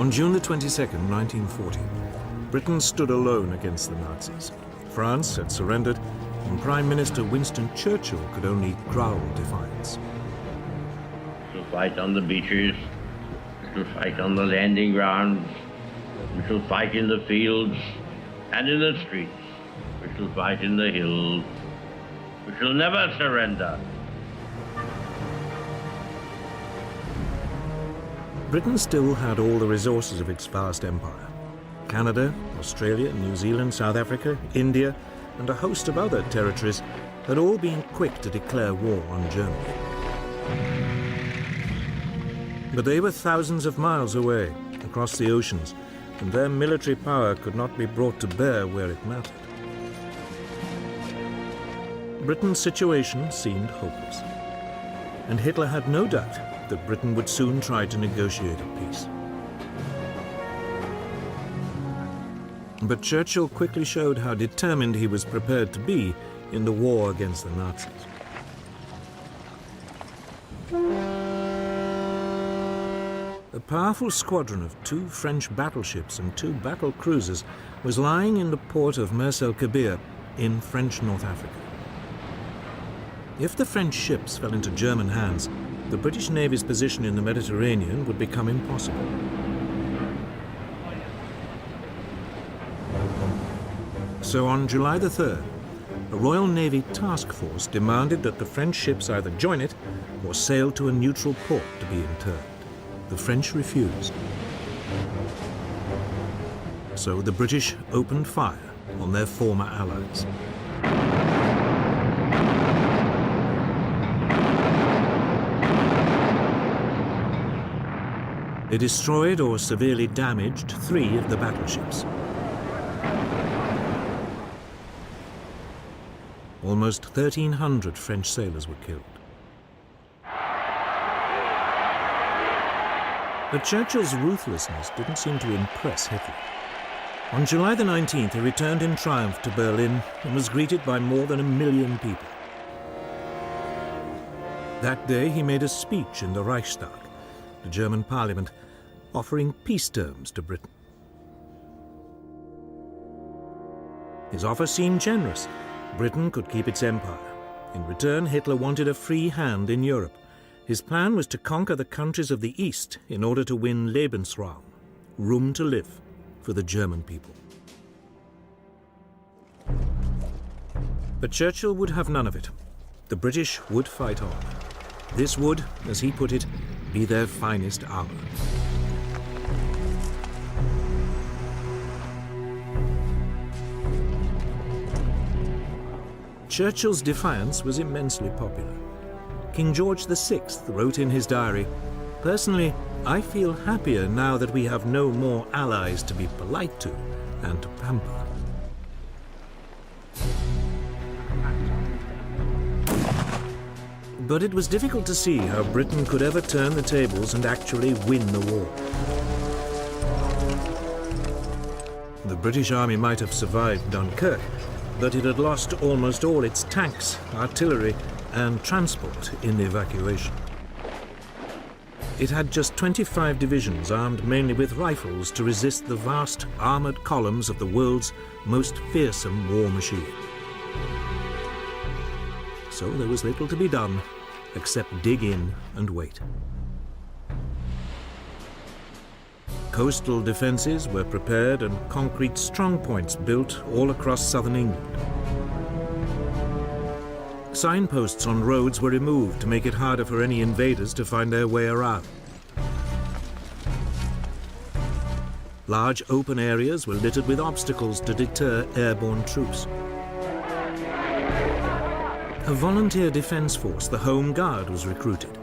On June the 22nd, 1940, Britain stood alone against the Nazis. France had surrendered, and Prime Minister Winston Churchill could only growl defiance. We shall fight on the beaches, we shall fight on the landing grounds, we shall fight in the fields and in the streets, we shall fight in the hills, we shall never surrender. Britain still had all the resources of its vast empire. Canada, Australia, New Zealand, South Africa, India, and a host of other territories had all been quick to declare war on Germany. But they were thousands of miles away, across the oceans, and their military power could not be brought to bear where it mattered. Britain's situation seemed hopeless, and Hitler had no doubt that Britain would soon try to negotiate a peace. But Churchill quickly showed how determined he was prepared to be in the war against the Nazis. A powerful squadron of 2 French battleships and 2 battle cruisers was lying in the port of Mers el Kebir in French North Africa. If the French ships fell into German hands, the British Navy's position in the Mediterranean would become impossible. So on July the 3rd, a Royal Navy task force demanded that the French ships either join it or sail to a neutral port to be interned. The French refused. So the British opened fire on their former allies. They destroyed or severely damaged 3 of the battleships. Almost 1,300 French sailors were killed. But Churchill's ruthlessness didn't seem to impress Hitler. On July the 19th, he returned in triumph to Berlin and was greeted by more than 1 million people. That day, he made a speech in the Reichstag, the German parliament, offering peace terms to Britain. His offer seemed generous. Britain could keep its empire. In return, Hitler wanted a free hand in Europe. His plan was to conquer the countries of the East in order to win Lebensraum, room to live, for the German people. But Churchill would have none of it. The British would fight on. This would, as he put it, be their finest hour. Churchill's defiance was immensely popular. King George VI wrote in his diary, "Personally, I feel happier now that we have no more allies to be polite to and to pamper." But it was difficult to see how Britain could ever turn the tables and actually win the war. The British Army might have survived Dunkirk, but it had lost almost all its tanks, artillery, and transport in the evacuation. It had just 25 divisions armed mainly with rifles to resist the vast armored columns of the world's most fearsome war machine. So there was little to be done except dig in and wait. Coastal defenses were prepared and concrete strongpoints built all across southern England. Signposts on roads were removed to make it harder for any invaders to find their way around. Large open areas were littered with obstacles to deter airborne troops. A volunteer defense force, the Home Guard, was recruited.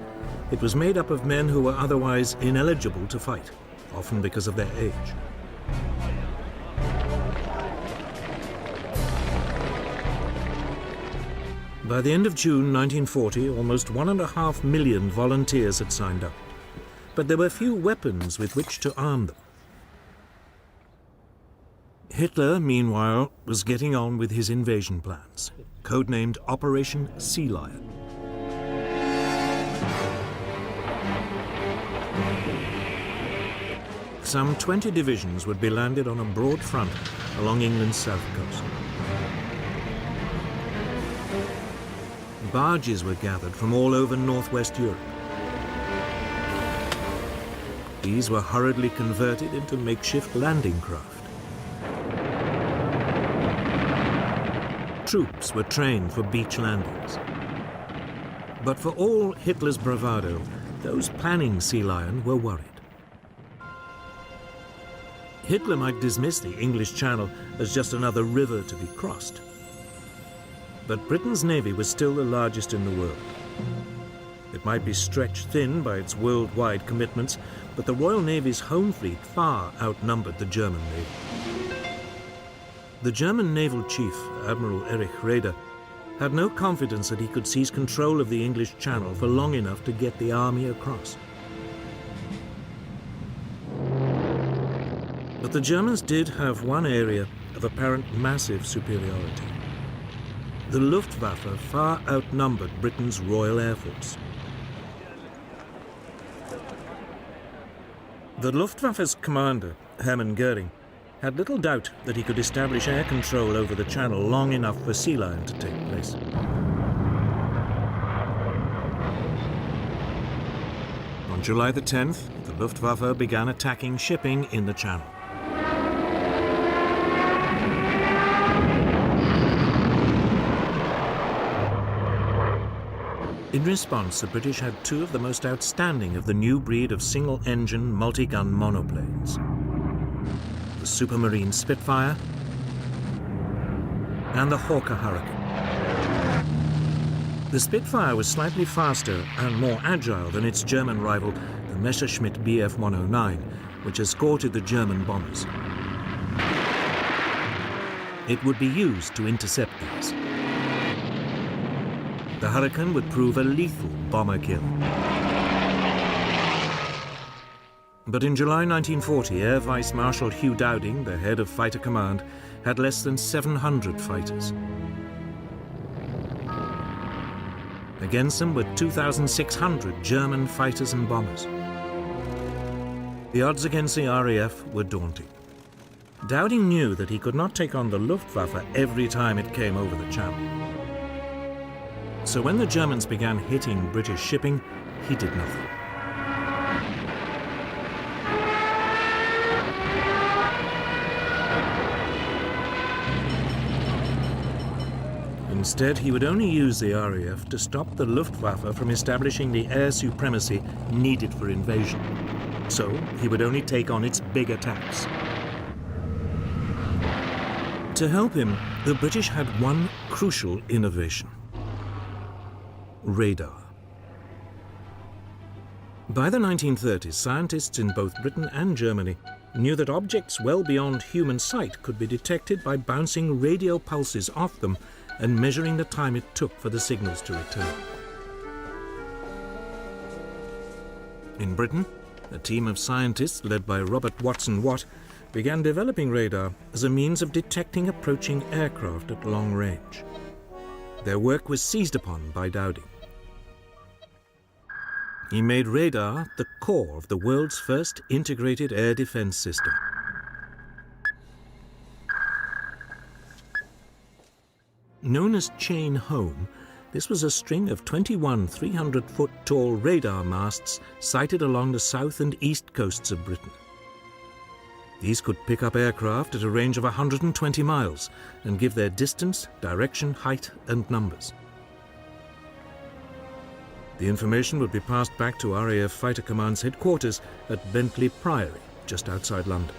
It was made up of men who were otherwise ineligible to fight, often because of their age. By the end of June 1940, almost 1.5 million volunteers had signed up. But there were few weapons with which to arm them. Hitler, meanwhile, was getting on with his invasion plans, codenamed Operation Sea Lion. some 20 divisions would be landed on a broad front along England's south coast. Barges were gathered from all over northwest Europe. These were hurriedly converted into makeshift landing craft. Troops were trained for beach landings. But for all Hitler's bravado, those planning sea lion were worried. Hitler might dismiss the English Channel as just another river to be crossed. But Britain's navy was still the largest in the world. It might be stretched thin by its worldwide commitments, but the Royal Navy's home fleet far outnumbered the German Navy. The German naval chief, Admiral Erich Raeder, had no confidence that he could seize control of the English Channel for long enough to get the army across. But the Germans did have one area of apparent massive superiority. The Luftwaffe far outnumbered Britain's Royal Air Force. The Luftwaffe's commander, Hermann Göring, had little doubt that he could establish air control over the Channel long enough for sea lion to take place. On July the 10th, the Luftwaffe began attacking shipping in the Channel. In response, the British had two of the most outstanding of the new breed of single-engine, multi-gun monoplanes. The Supermarine Spitfire and the Hawker Hurricane. The Spitfire was slightly faster and more agile than its German rival, the Messerschmitt Bf 109, which escorted the German bombers. It would be used to intercept these. The Hurricane would prove a lethal bomber kill. But in July 1940, Air Vice Marshal Hugh Dowding, the head of Fighter Command, had less than 700 fighters. Against them were 2,600 German fighters and bombers. The odds against the RAF were daunting. Dowding knew that he could not take on the Luftwaffe every time it came over the Channel. So when the Germans began hitting British shipping, he did nothing. Instead, he would only use the RAF to stop the Luftwaffe from establishing the air supremacy needed for invasion. So he would only take on its big attacks. To help him, the British had one crucial innovation: radar. By the 1930s, scientists in both Britain and Germany knew that objects well beyond human sight could be detected by bouncing radio pulses off them and measuring the time it took for the signals to return. In Britain, a team of scientists led by Robert Watson Watt began developing radar as a means of detecting approaching aircraft at long range. Their work was seized upon by Dowding. He made radar the core of the world's first integrated air defense system. Known as Chain Home, this was a string of 21 300-foot-tall radar masts sited along the south and east coasts of Britain. These could pick up aircraft at a range of 120 miles and give their distance, direction, height, and numbers. The information would be passed back to RAF Fighter Command's headquarters at Bentley Priory, just outside London.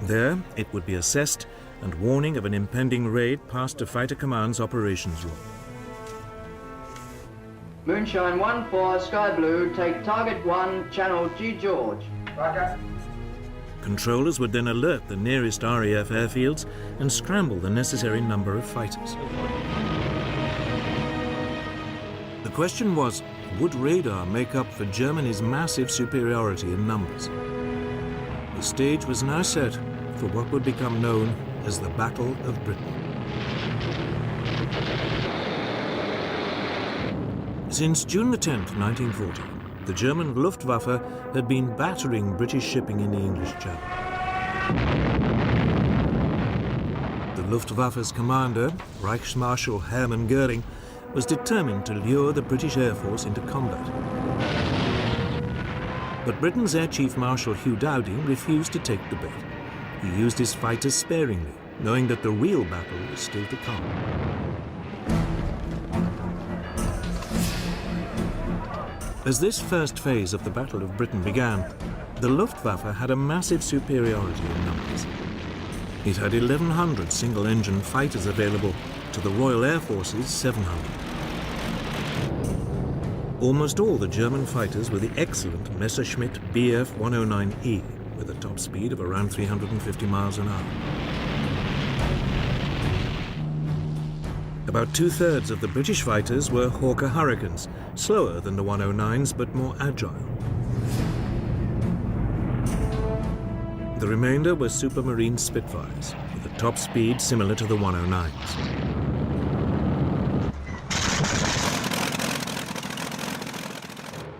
There, it would be assessed, and warning of an impending raid passed to Fighter Command's operations room. Moonshine 1-4, Sky Blue, take target 1, channel G George. Roger. Controllers would then alert the nearest RAF airfields and scramble the necessary number of fighters. The question was, would radar make up for Germany's massive superiority in numbers? The stage was now set for what would become known as the Battle of Britain. Since June the 10th, 1940, the German Luftwaffe had been battering British shipping in the English Channel. The Luftwaffe's commander, Reichsmarschall Hermann Göring, was determined to lure the British Air Force into combat. But Britain's Air Chief Marshal Hugh Dowding refused to take the bait. He used his fighters sparingly, knowing that the real battle was still to come. As this first phase of the Battle of Britain began, the Luftwaffe had a massive superiority in numbers. It had 1,100 single-engine fighters available to the Royal Air Force's 700. Almost all the German fighters were the excellent Messerschmitt Bf 109E, with a top speed of around 350 miles an hour. About two-thirds of the British fighters were Hawker Hurricanes, slower than the 109s but more agile. The remainder were Supermarine Spitfires, with a top speed similar to the 109s.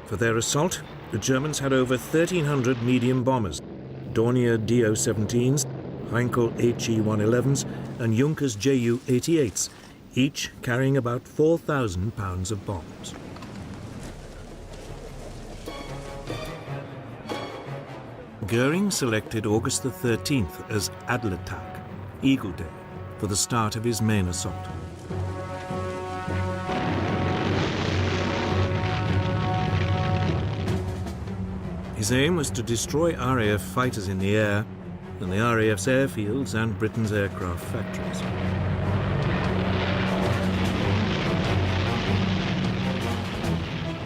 For their assault, the Germans had over 1,300 medium bombers, Dornier Do-17s, Heinkel HE-111s, and Junkers Ju-88s, each carrying about 4,000 pounds of bombs. Göring selected August the 13th as Adlertag, Eagle Day, for the start of his main assault. His aim was to destroy RAF fighters in the air, and the RAF's airfields and Britain's aircraft factories.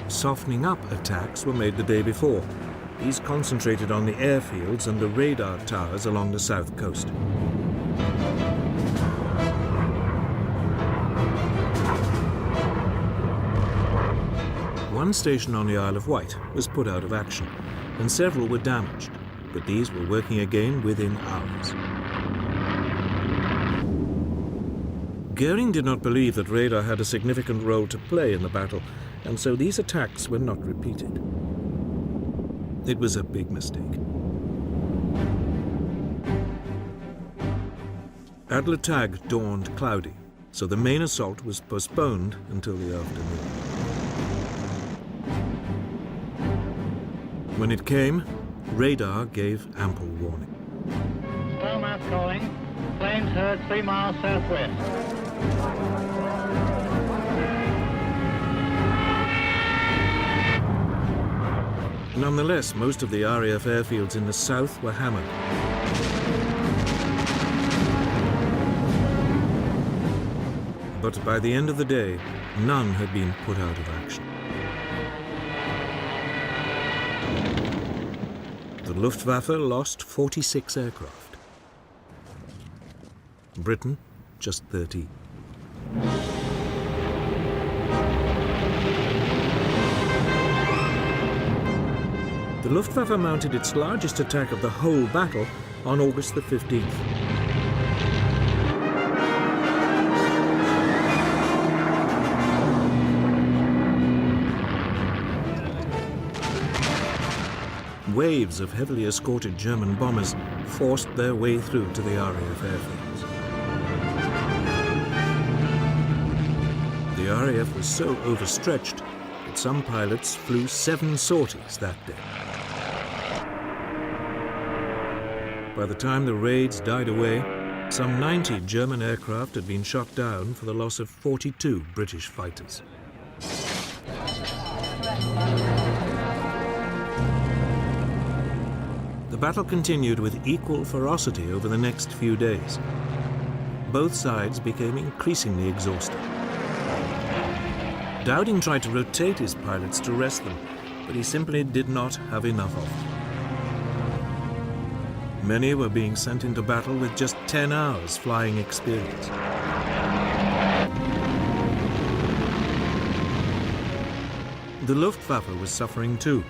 Softening up attacks were made the day before. These concentrated on the airfields and the radar towers along the south coast. One station on the Isle of Wight was put out of action, and several were damaged, but these were working again within hours. Göring did not believe that radar had a significant role to play in the battle, and so these attacks were not repeated. It was a big mistake. Adlertag dawned cloudy, so the main assault was postponed until the afternoon. When it came, radar gave ample warning. Starmouth calling. Planes heard 3 miles southwest. Nonetheless, most of the RAF airfields in the south were hammered. But by the end of the day, none had been put out of action. The Luftwaffe lost 46 aircraft. Britain, just 13. The Luftwaffe mounted its largest attack of the whole battle on August the 15th. Waves of heavily escorted German bombers forced their way through to the RAF airfields. The RAF was so overstretched that some pilots flew 7 sorties that day. By the time the raids died away, some 90 German aircraft had been shot down for the loss of 42 British fighters. The battle continued with equal ferocity over the next few days. Both sides became increasingly exhausted. Dowding tried to rotate his pilots to rest them, but he simply did not have enough of them. Many were being sent into battle with just 10 hours flying experience. The Luftwaffe was suffering too.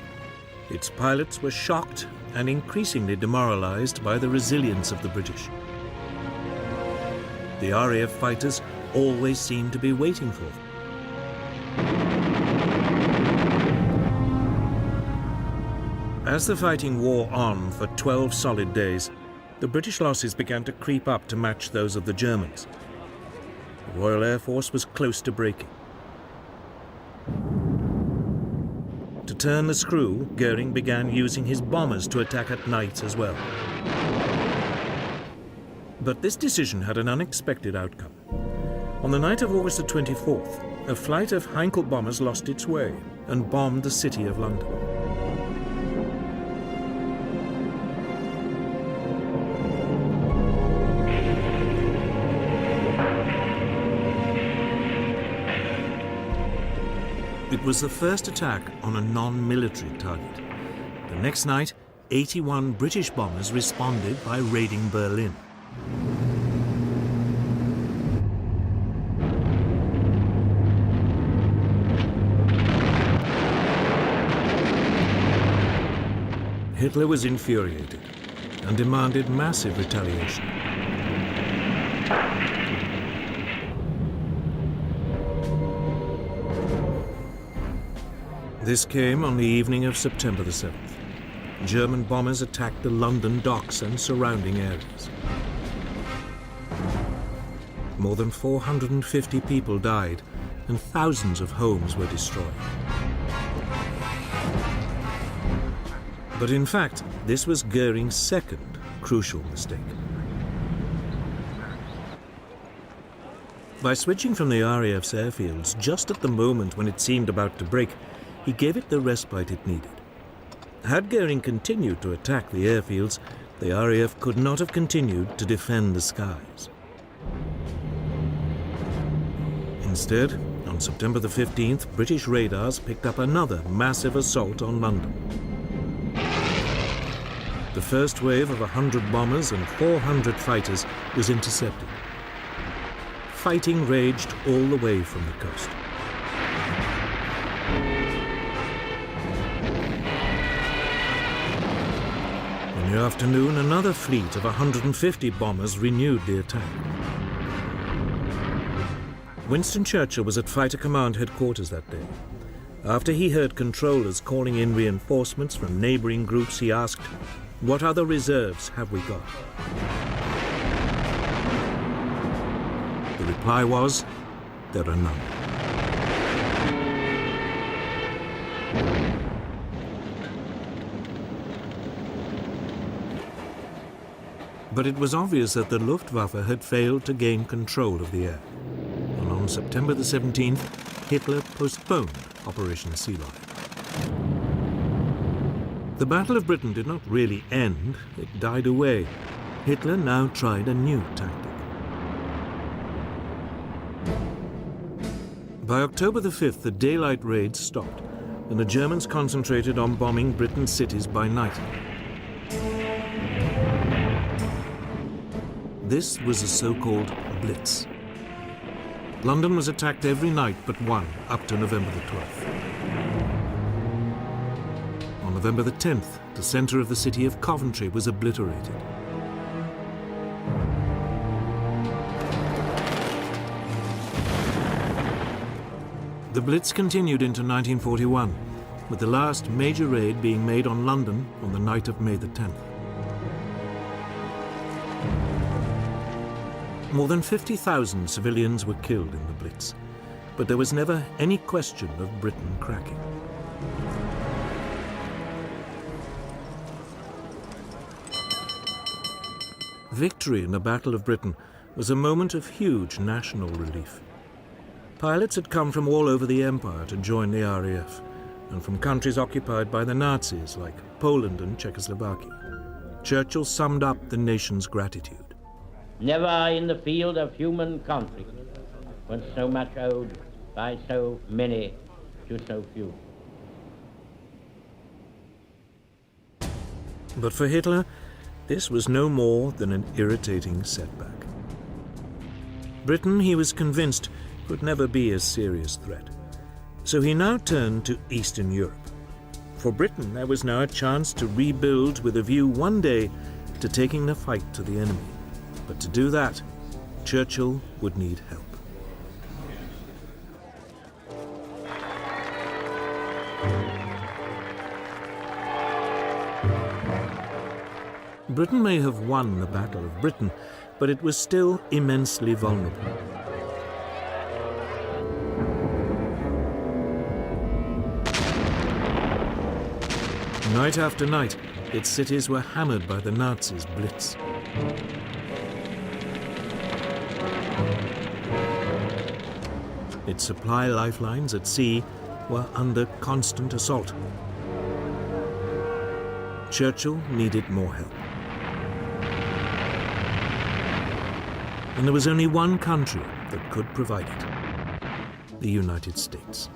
Its pilots were shocked and increasingly demoralized by the resilience of the British. The RAF fighters always seemed to be waiting for them. As the fighting wore on for 12 solid days, the British losses began to creep up to match those of the Germans. The Royal Air Force was close to breaking. To turn the screw, Goering began using his bombers to attack at night as well. But this decision had an unexpected outcome. On the night of August the 24th, a flight of Heinkel bombers lost its way and bombed the city of London. It was the first attack on a non-military target. The next night, 81 British bombers responded by raiding Berlin. Hitler was infuriated and demanded massive retaliation. This came on the evening of September the 7th. German bombers attacked the London docks and surrounding areas. More than 450 people died and thousands of homes were destroyed. But in fact, this was Goering's second crucial mistake. By switching from the RAF's airfields just at the moment when it seemed about to break, he gave it the respite it needed. Had Goering continued to attack the airfields, the RAF could not have continued to defend the skies. Instead, on September the 15th, British radars picked up another massive assault on London. The first wave of 100 bombers and 400 fighters was intercepted. Fighting raged all the way from the coast. In the afternoon, another fleet of 150 bombers renewed the attack. Winston Churchill was at Fighter Command headquarters that day. After he heard controllers calling in reinforcements from neighboring groups, he asked, "What other reserves have we got?" The reply was, "There are none." But it was obvious that the Luftwaffe had failed to gain control of the air. And on September the 17th, Hitler postponed Operation Sea Lion. The Battle of Britain did not really end, it died away. Hitler now tried a new tactic. By October the 5th, the daylight raids stopped, and the Germans concentrated on bombing Britain's cities by night. This was a so-called blitz. London was attacked every night but one, up to November the 12th. On November the 10th, the centre of the city of Coventry was obliterated. The blitz continued into 1941, with the last major raid being made on London on the night of May the 10th. More than 50,000 civilians were killed in the Blitz, but there was never any question of Britain cracking. Victory in the Battle of Britain was a moment of huge national relief. Pilots had come from all over the empire to join the RAF, and from countries occupied by the Nazis like Poland and Czechoslovakia. Churchill summed up the nation's gratitude. Never in the field of human conflict was so much owed by so many to so few. But for Hitler, this was no more than an irritating setback. Britain, he was convinced, could never be a serious threat. So he now turned to Eastern Europe. For Britain, there was now a chance to rebuild with a view one day to taking the fight to the enemy. But to do that, Churchill would need help. Britain may have won the Battle of Britain, but it was still immensely vulnerable. Night after night, its cities were hammered by the Nazis' blitz. Its supply lifelines at sea were under constant assault. Churchill needed more help. And there was only one country that could provide it: the United States.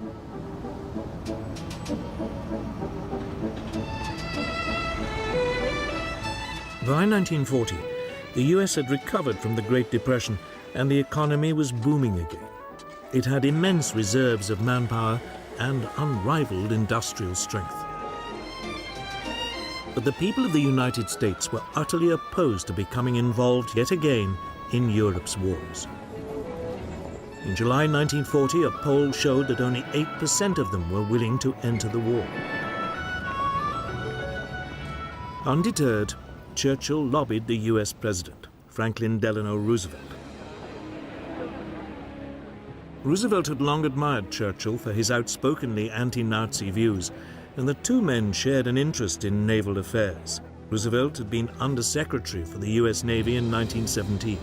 By 1940, the US had recovered from the Great Depression and the economy was booming again. It had immense reserves of manpower and unrivaled industrial strength. But the people of the United States were utterly opposed to becoming involved yet again in Europe's wars. In July 1940, a poll showed that only 8% of them were willing to enter the war. Undeterred, Churchill lobbied the US President, Franklin Delano Roosevelt. Roosevelt had long admired Churchill for his outspokenly anti-Nazi views, and the two men shared an interest in naval affairs. Roosevelt had been Undersecretary for the US Navy in 1917.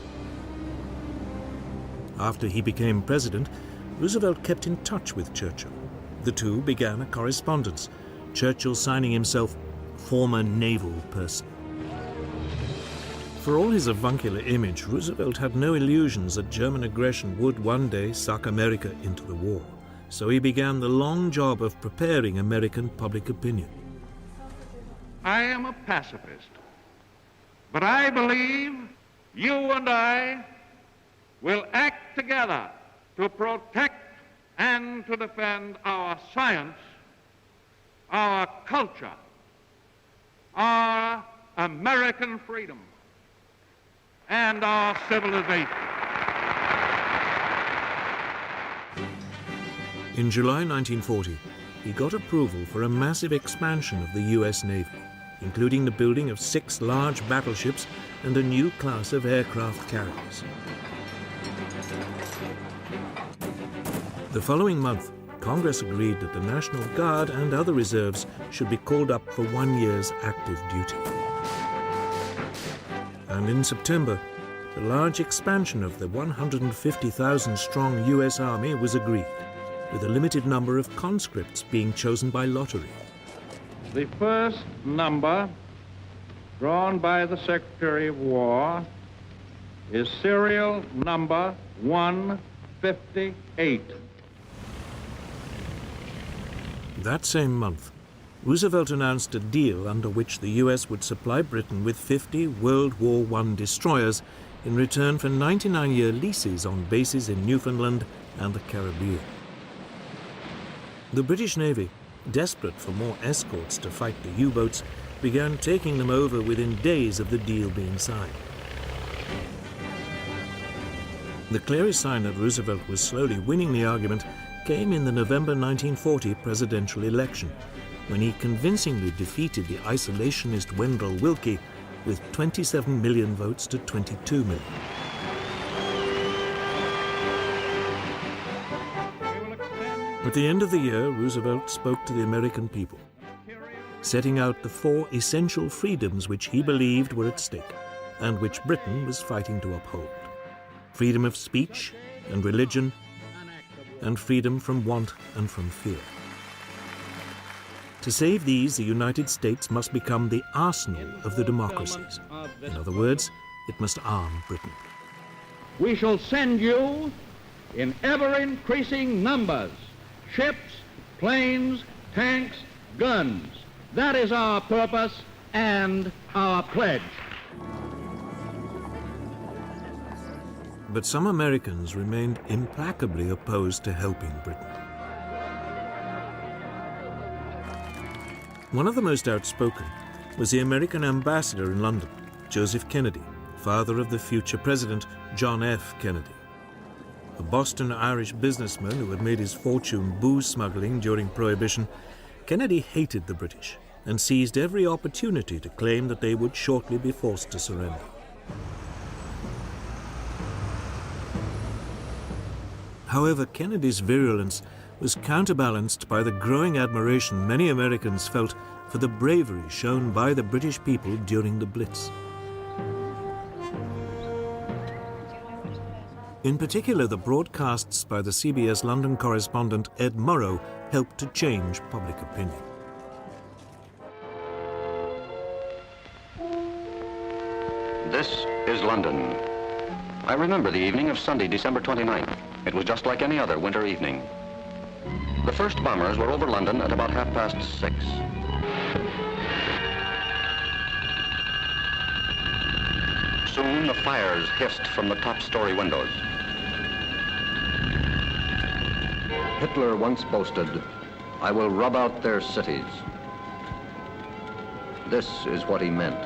After he became president, Roosevelt kept in touch with Churchill. The two began a correspondence, Churchill signing himself former naval person. For all his avuncular image, Roosevelt had no illusions that German aggression would one day suck America into the war. So he began the long job of preparing American public opinion. I am a pacifist, but I believe you and I will act together to protect and to defend our science, our culture, our American freedom, and our civilization. In July 1940, he got approval for a massive expansion of the US Navy, including the building of 6 large battleships and a new class of aircraft carriers. The following month, Congress agreed that the National Guard and other reserves should be called up for 1 year's active duty. And in September, the large expansion of the 150,000-strong US Army was agreed, with a limited number of conscripts being chosen by lottery. The first number drawn by the Secretary of War is serial number 158. That same month, Roosevelt announced a deal under which the US would supply Britain with 50 World War I destroyers in return for 99-year leases on bases in Newfoundland and the Caribbean. The British Navy, desperate for more escorts to fight the U-boats, began taking them over within days of the deal being signed. The clearest sign that Roosevelt was slowly winning the argument came in the November 1940 presidential election, when he convincingly defeated the isolationist Wendell Willkie with 27 million votes to 22 million. At the end of the year, Roosevelt spoke to the American people, setting out the 4 essential freedoms which he believed were at stake, and which Britain was fighting to uphold: freedom of speech and religion, and freedom from want and from fear. To save these, the United States must become the arsenal of the democracies. In other words, it must arm Britain. We shall send you in ever-increasing numbers ships, planes, tanks, guns. That is our purpose and our pledge. But some Americans remained implacably opposed to helping Britain. One of the most outspoken was the American ambassador in London, Joseph Kennedy, father of the future president, John F. Kennedy. A Boston Irish businessman who had made his fortune booze smuggling during Prohibition, Kennedy hated the British and seized every opportunity to claim that they would shortly be forced to surrender. However, Kennedy's virulence was counterbalanced by the growing admiration many Americans felt for the bravery shown by the British people during the Blitz. In particular, the broadcasts by the CBS London correspondent Ed Murrow helped to change public opinion. This is London. I remember the evening of Sunday, December 29th. It was just like any other winter evening. The first bombers were over London at about 6:30. Soon the fires hissed from the top-story windows. Hitler once boasted, "I will rub out their cities." This is what he meant.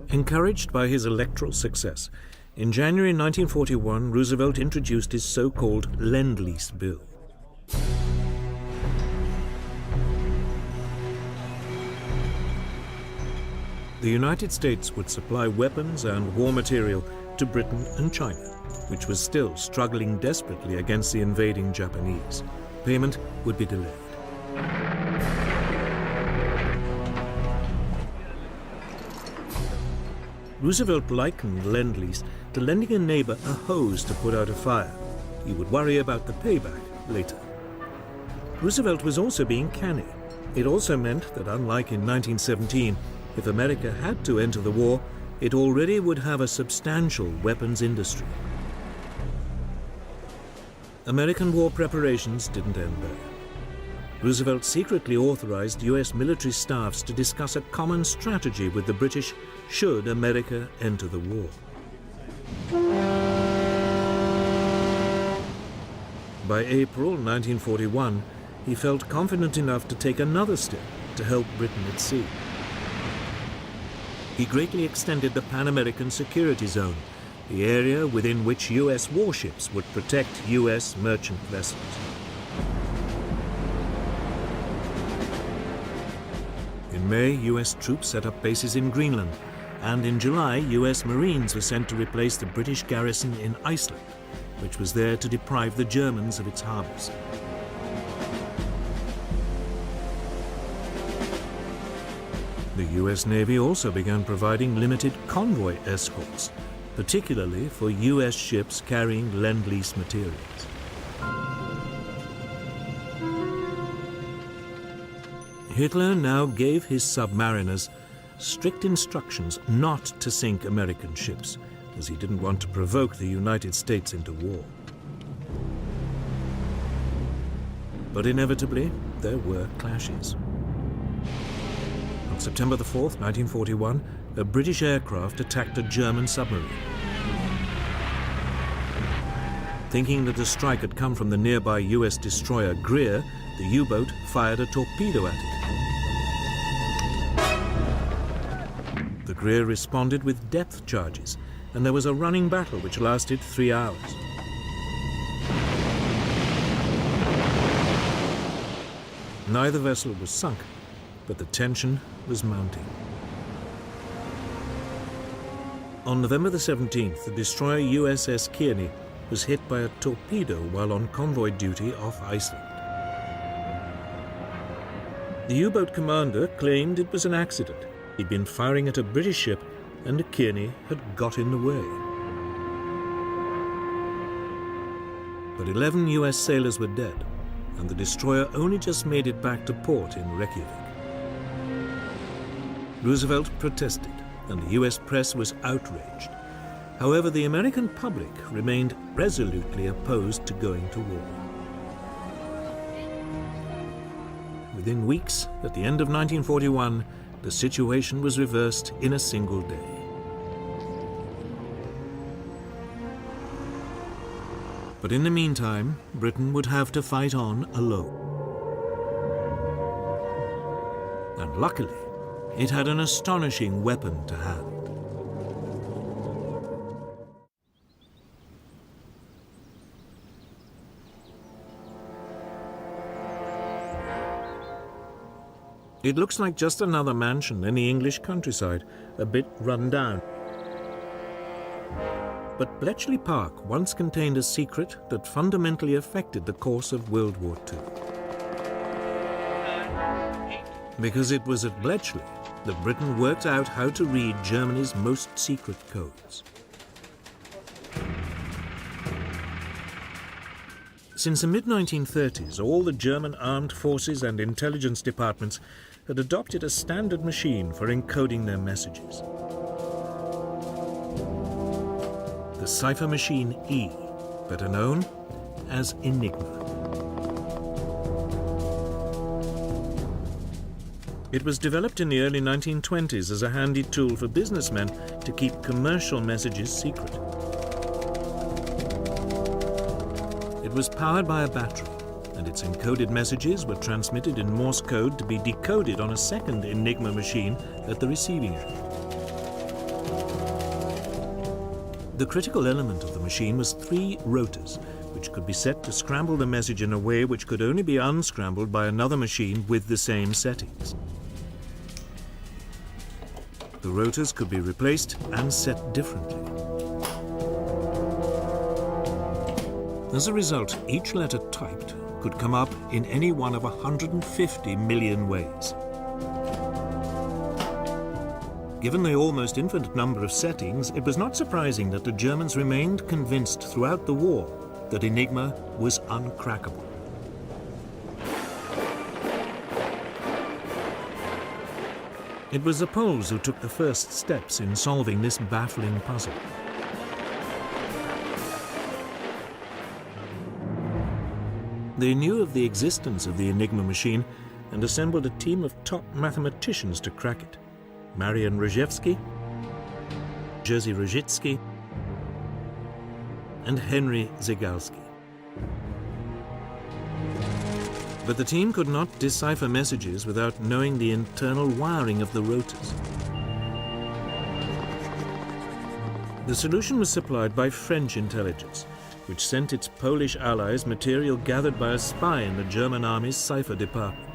Encouraged by his electoral success, in January 1941, Roosevelt introduced his so-called Lend-Lease Bill. The United States would supply weapons and war material to Britain and China, which was still struggling desperately against the invading Japanese. Payment would be delayed. Roosevelt likened Lend-Lease to lending a neighbor a hose to put out a fire. He would worry about the payback later. Roosevelt was also being canny. It also meant that, unlike in 1917, if America had to enter the war, it already would have a substantial weapons industry. American war preparations didn't end there. Roosevelt secretly authorized U.S. military staffs to discuss a common strategy with the British should America enter the war. By April 1941, he felt confident enough to take another step to help Britain at sea. He greatly extended the Pan-American Security Zone, the area within which U.S. warships would protect U.S. merchant vessels. In May, U.S. troops set up bases in Greenland, and in July, U.S. Marines were sent to replace the British garrison in Iceland, which was there to deprive the Germans of its harbors. The U.S. Navy also began providing limited convoy escorts, particularly for U.S. ships carrying Lend-Lease materials. Hitler now gave his submariners strict instructions not to sink American ships, as he didn't want to provoke the United States into war. But inevitably, there were clashes. On September the 4th, 1941, a British aircraft attacked a German submarine. Thinking that the strike had come from the nearby U.S. destroyer Greer, the U-boat fired a torpedo at it. The Greer responded with depth charges, and there was a running battle which lasted 3 hours. Neither vessel was sunk, but the tension was mounting. On November the 17th, the destroyer USS Kearney was hit by a torpedo while on convoy duty off Iceland. The U-boat commander claimed it was an accident. He'd been firing at a British ship and Kearney had got in the way. But 11 US sailors were dead, and the destroyer only just made it back to port in Reykjavik. Roosevelt protested, and the US press was outraged. However, the American public remained resolutely opposed to going to war. Within weeks, at the end of 1941, the situation was reversed in a single day. But in the meantime, Britain would have to fight on alone. And luckily, it had an astonishing weapon to hand. It looks like just another mansion in the English countryside, a bit run down. But Bletchley Park once contained a secret that fundamentally affected the course of World War II. Because it was at Bletchley that Britain worked out how to read Germany's most secret codes. Since the mid-1930s, all the German armed forces and intelligence departments had adopted a standard machine for encoding their messages. The cipher machine E, better known as Enigma. It was developed in the early 1920s as a handy tool for businessmen to keep commercial messages secret. It was powered by a battery, and its encoded messages were transmitted in Morse code to be decoded on a second Enigma machine at the receiving end. The critical element of the machine was 3 rotors, which could be set to scramble the message in a way which could only be unscrambled by another machine with the same settings. The rotors could be replaced and set differently. As a result, each letter typed could come up in any one of 150 million ways. Given the almost infinite number of settings, it was not surprising that the Germans remained convinced throughout the war that Enigma was uncrackable. It was the Poles who took the first steps in solving this baffling puzzle. They knew of the existence of the Enigma machine and assembled a team of top mathematicians to crack it. Marian Rejewski, Jerzy Rojicki, and Henry Zygalski. But the team could not decipher messages without knowing the internal wiring of the rotors. The solution was supplied by French intelligence, which sent its Polish allies material gathered by a spy in the German army's cipher department.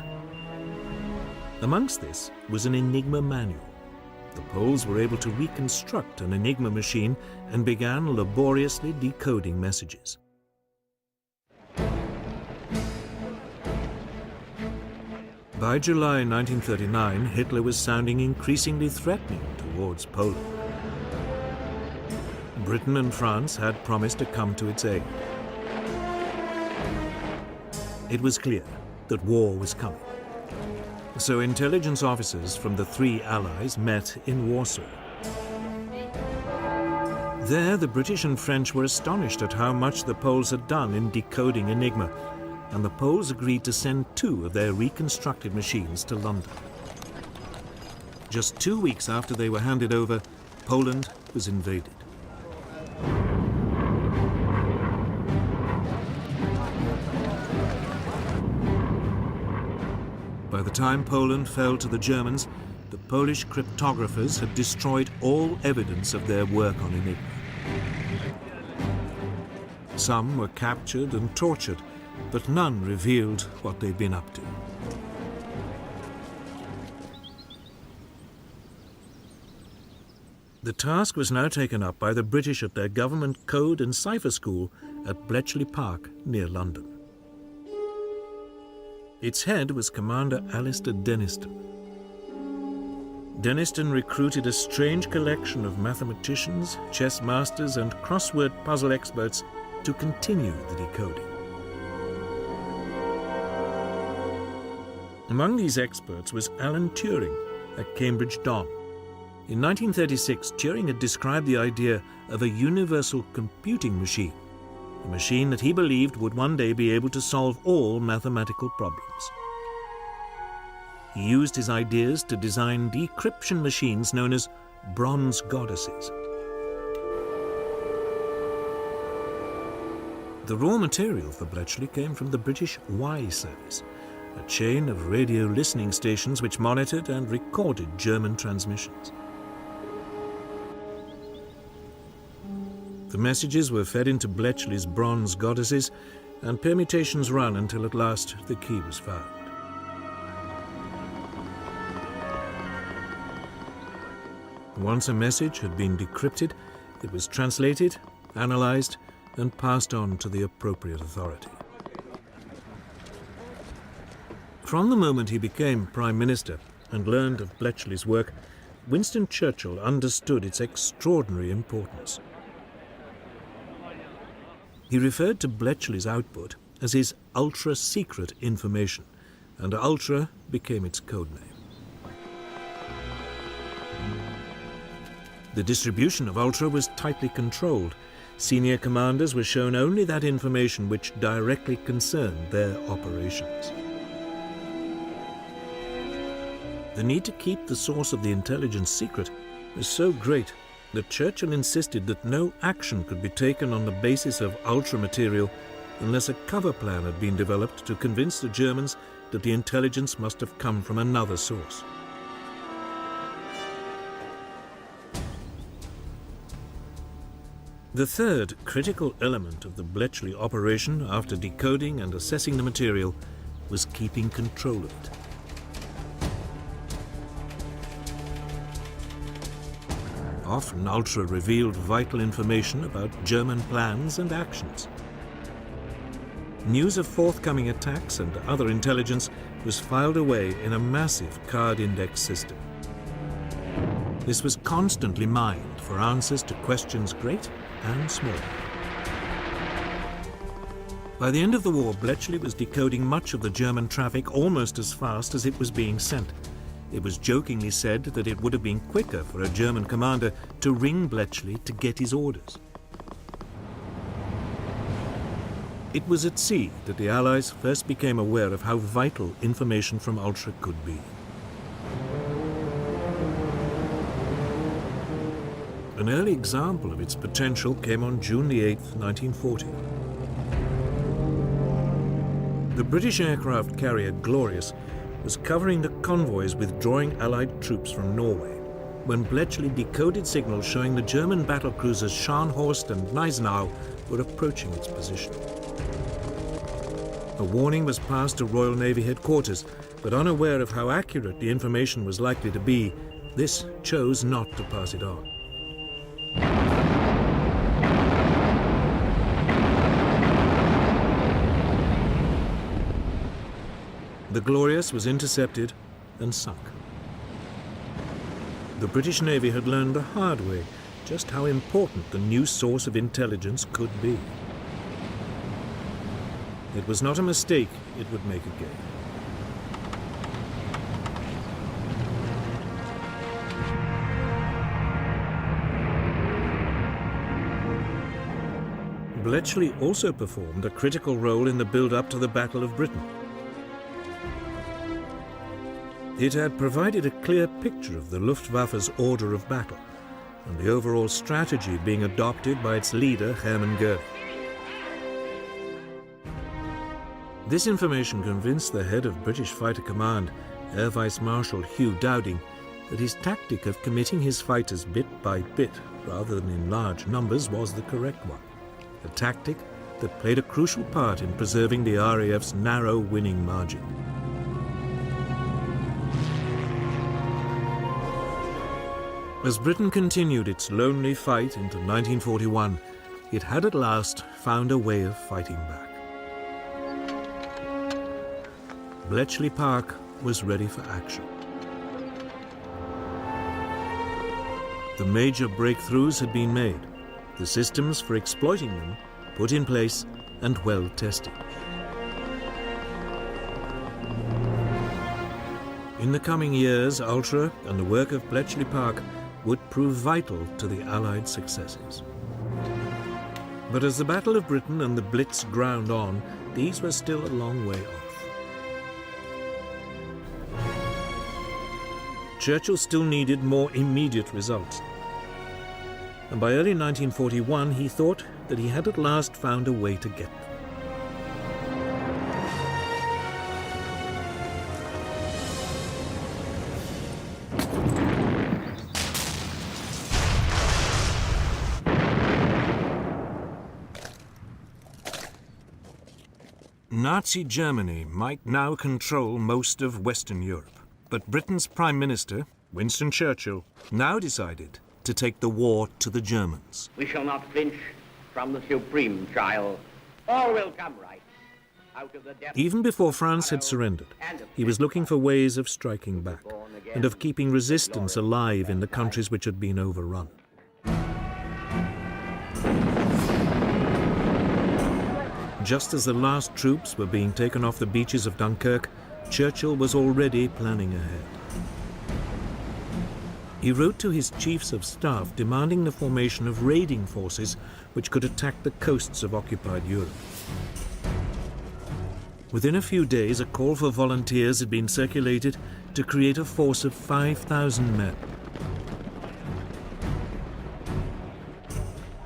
Amongst this was an Enigma manual. The Poles were able to reconstruct an Enigma machine and began laboriously decoding messages. By July 1939, Hitler was sounding increasingly threatening towards Poland. Britain and France had promised to come to its aid. It was clear that war was coming. So intelligence officers from the 3 allies met in Warsaw. There, the British and French were astonished at how much the Poles had done in decoding Enigma, and the Poles agreed to send 2 of their reconstructed machines to London. Just 2 weeks after they were handed over, Poland was invaded. By the time Poland fell to the Germans, the Polish cryptographers had destroyed all evidence of their work on Enigma. Some were captured and tortured, but none revealed what they'd been up to. The task was now taken up by the British at their government code and cipher school at Bletchley Park near London. Its head was Commander Alistair Denniston. Denniston recruited a strange collection of mathematicians, chess masters, and crossword puzzle experts to continue the decoding. Among these experts was Alan Turing at Cambridge Don. In 1936, Turing had described the idea of a universal computing machine, a machine that he believed would one day be able to solve all mathematical problems. He used his ideas to design decryption machines known as bronze goddesses. The raw material for Bletchley came from the British Y service, a chain of radio listening stations which monitored and recorded German transmissions. The messages were fed into Bletchley's bronze goddesses, and permutations run until at last the key was found. Once a message had been decrypted, it was translated, analyzed, and passed on to the appropriate authority. From the moment he became Prime Minister and learned of Bletchley's work, Winston Churchill understood its extraordinary importance. He referred to Bletchley's output as his ultra-secret information, and Ultra became its code name. The distribution of Ultra was tightly controlled. Senior commanders were shown only that information which directly concerned their operations. The need to keep the source of the intelligence secret was so great that Churchill insisted that no action could be taken on the basis of Ultra material unless a cover plan had been developed to convince the Germans that the intelligence must have come from another source. The third critical element of the Bletchley operation, after decoding and assessing the material, was keeping control of it. Often Ultra revealed vital information about German plans and actions. News of forthcoming attacks and other intelligence was filed away in a massive card index system. This was constantly mined for answers to questions great and small. By the end of the war, Bletchley was decoding much of the German traffic almost as fast as it was being sent. It was jokingly said that it would have been quicker for a German commander to ring Bletchley to get his orders. It was at sea that the Allies first became aware of how vital information from Ultra could be. An early example of its potential came on June the 8th, 1940. The British aircraft carrier Glorious was covering the convoys withdrawing Allied troops from Norway when Bletchley decoded signals showing the German battlecruisers Scharnhorst and Gneisenau were approaching its position. A warning was passed to Royal Navy headquarters, but unaware of how accurate the information was likely to be, this chose not to pass it on. The Glorious was intercepted and sunk. The British Navy had learned the hard way just how important the new source of intelligence could be. It was not a mistake it would make again. Bletchley also performed a critical role in the build-up to the Battle of Britain. It had provided a clear picture of the Luftwaffe's order of battle and the overall strategy being adopted by its leader, Hermann Goering. This information convinced the head of British Fighter Command, Air Vice Marshal Hugh Dowding, that his tactic of committing his fighters bit by bit rather than in large numbers was the correct one, a tactic that played a crucial part in preserving the RAF's narrow winning margin. As Britain continued its lonely fight into 1941, it had at last found a way of fighting back. Bletchley Park was ready for action. The major breakthroughs had been made, the systems for exploiting them put in place and well tested. In the coming years, Ultra and the work of Bletchley Park would prove vital to the Allied successes. But as the Battle of Britain and the Blitz ground on, these were still a long way off. Churchill still needed more immediate results. And by early 1941, he thought that he had at last found a way to get them. Nazi Germany might now control most of Western Europe, but Britain's Prime Minister, Winston Churchill now decided to take the war to the Germans. We shall not flinch from the supreme trial. All will come right out of the depths. Even before France had surrendered, he was looking for ways of striking back and of keeping resistance alive in the countries which had been overrun. Just as the last troops were being taken off the beaches of Dunkirk, Churchill was already planning ahead. He wrote to his chiefs of staff demanding the formation of raiding forces which could attack the coasts of occupied Europe. Within a few days, a call for volunteers had been circulated to create a force of 5,000 men.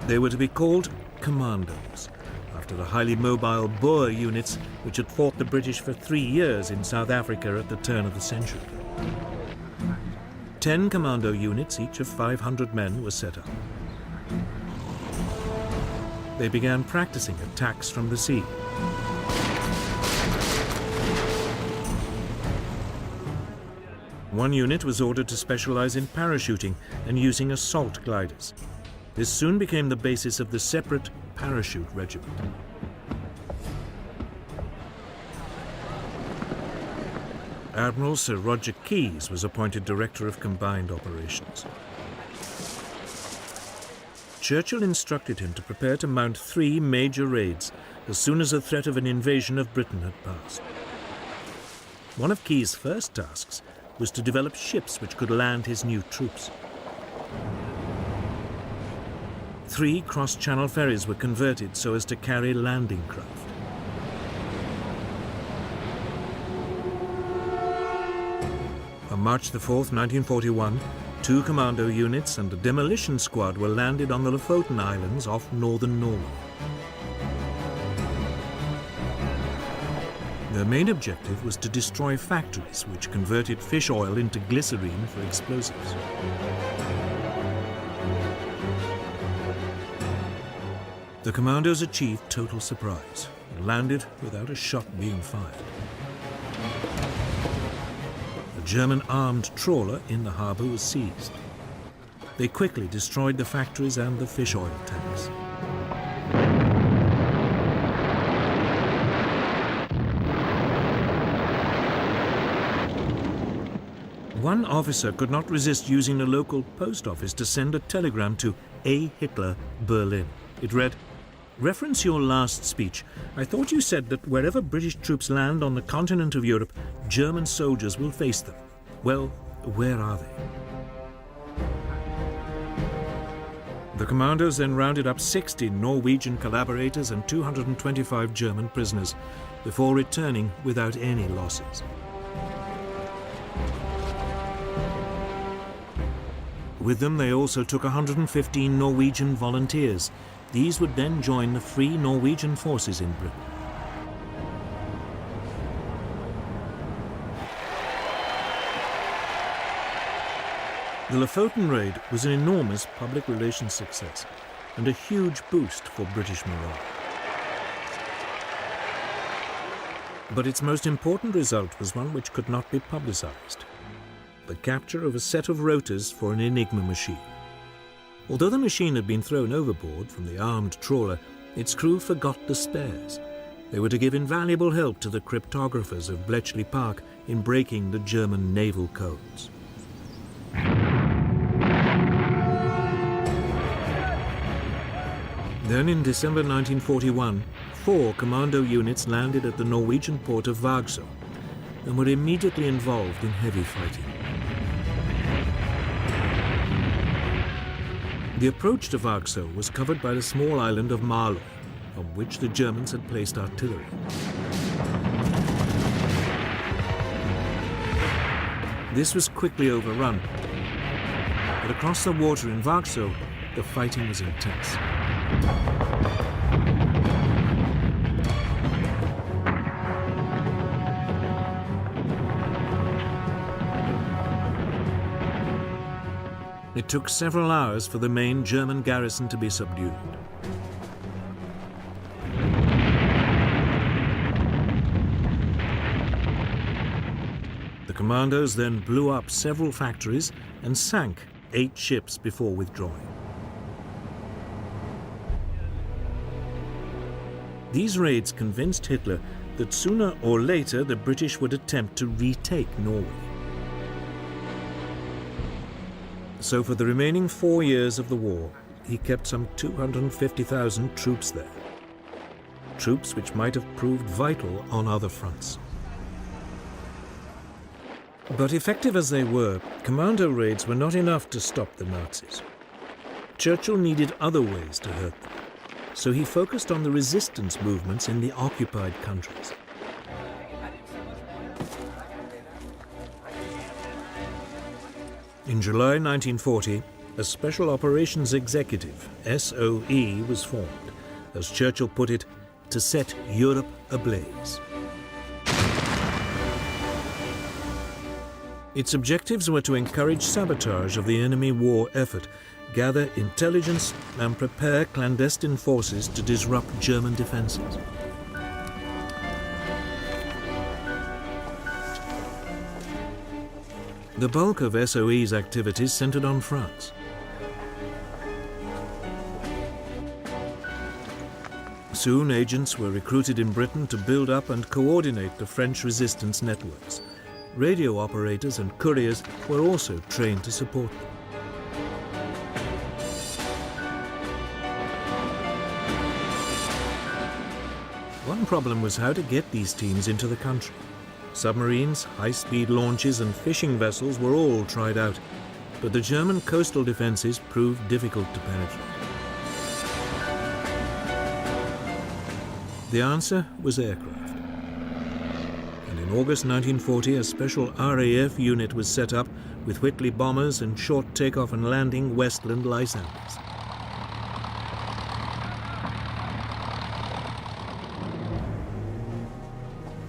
They were to be called commandos, after the highly mobile Boer units which had fought the British for 3 years in South Africa at the turn of the century. 10 commando units, each of 500 men, were set up. They began practicing attacks from the sea. One unit was ordered to specialize in parachuting and using assault gliders. This soon became the basis of the separate parachute regiment. Admiral Sir Roger Keyes was appointed Director of Combined Operations. Churchill instructed him to prepare to mount 3 major raids as soon as the threat of an invasion of Britain had passed. One of Keyes' first tasks was to develop ships which could land his new troops. 3 cross-channel ferries were converted so as to carry landing craft. On March the 4th, 1941, 2 commando units and a demolition squad were landed on the Lofoten Islands off northern Norway. Their main objective was to destroy factories which converted fish oil into glycerine for explosives. The commandos achieved total surprise and landed without a shot being fired. A German armed trawler in the harbour was seized. They quickly destroyed the factories and the fish oil tanks. One officer could not resist using the local post office to send a telegram to A. Hitler, Berlin. It read, "Reference your last speech. I thought you said that wherever British troops land on the continent of Europe, German soldiers will face them. Well, where are they?" The commandos then rounded up 60 Norwegian collaborators and 225 German prisoners before returning without any losses. With them, they also took 115 Norwegian volunteers. These would then join the Free Norwegian forces in Britain. The Lofoten raid was an enormous public relations success and a huge boost for British morale. But its most important result was one which could not be publicized: the capture of a set of rotors for an Enigma machine. Although the machine had been thrown overboard from the armed trawler, its crew forgot the spares. They were to give invaluable help to the cryptographers of Bletchley Park in breaking the German naval codes. Then in December 1941, 4 commando units landed at the Norwegian port of Vagsø and were immediately involved in heavy fighting. The approach to Vagsø was covered by the small island of Malø, on which the Germans had placed artillery. This was quickly overrun, but across the water in Vagsø, the fighting was intense. It took several hours for the main German garrison to be subdued. The commandos then blew up several factories and sank 8 ships before withdrawing. These raids convinced Hitler that sooner or later the British would attempt to retake Norway. So for the remaining 4 years of the war, he kept some 250,000 troops there. Troops which might have proved vital on other fronts. But effective as they were, commando raids were not enough to stop the Nazis. Churchill needed other ways to hurt them, so he focused on the resistance movements in the occupied countries. In July 1940, a Special Operations Executive, SOE, was formed, as Churchill put it, to set Europe ablaze. Its objectives were to encourage sabotage of the enemy war effort, gather intelligence, and prepare clandestine forces to disrupt German defenses. The bulk of SOE's activities centered on France. Soon agents were recruited in Britain to build up and coordinate the French resistance networks. Radio operators and couriers were also trained to support them. One problem was how to get these teams into the country. Submarines, high-speed launches and fishing vessels were all tried out, but the German coastal defenses proved difficult to penetrate. The answer was aircraft. And in August 1940, a special RAF unit was set up with Whitley bombers and short takeoff and landing Westland Lysanders.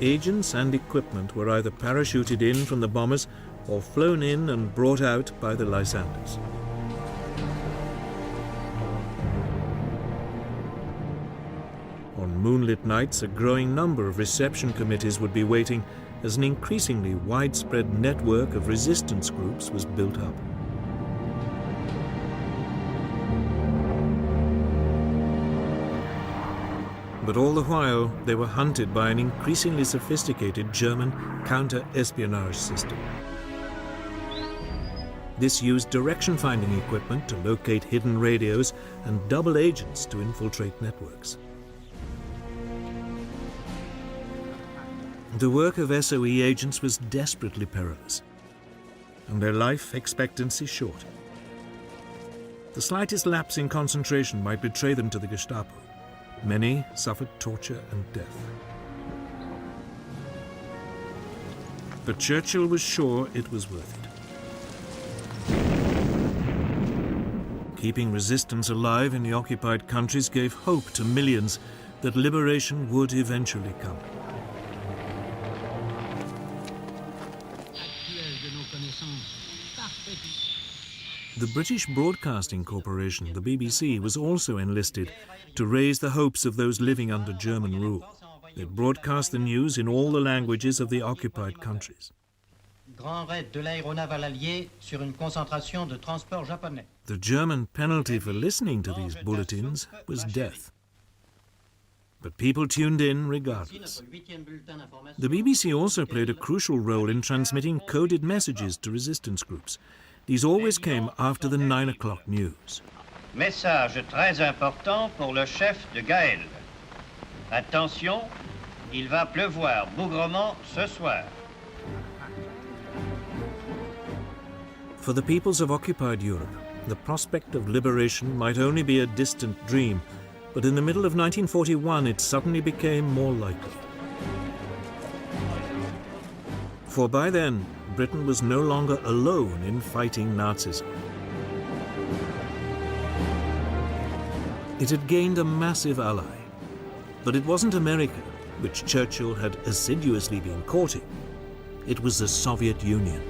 Agents and equipment were either parachuted in from the bombers or flown in and brought out by the Lysanders. On moonlit nights, a growing number of reception committees would be waiting as an increasingly widespread network of resistance groups was built up. But all the while, they were hunted by an increasingly sophisticated German counter-espionage system. This used direction-finding equipment to locate hidden radios and double agents to infiltrate networks. The work of SOE agents was desperately perilous, and their life expectancy short. The slightest lapse in concentration might betray them to the Gestapo. Many suffered torture and death. But Churchill was sure it was worth it. Keeping resistance alive in the occupied countries gave hope to millions that liberation would eventually come. The British Broadcasting Corporation, the BBC, was also enlisted to raise the hopes of those living under German rule. It broadcast the news in all the languages of the occupied countries. The German penalty for listening to these bulletins was death. But people tuned in regardless. The BBC also played a crucial role in transmitting coded messages to resistance groups. These always came after the 9 o'clock news. Message très important pour le chef de Gaël. Attention, il va pleuvoir bougrement ce soir. For the peoples of occupied Europe, the prospect of liberation might only be a distant dream, but in the middle of 1941 it suddenly became more likely. For by then, Britain was no longer alone in fighting Nazism. It had gained a massive ally, but it wasn't America, which Churchill had assiduously been courting. It was the Soviet Union.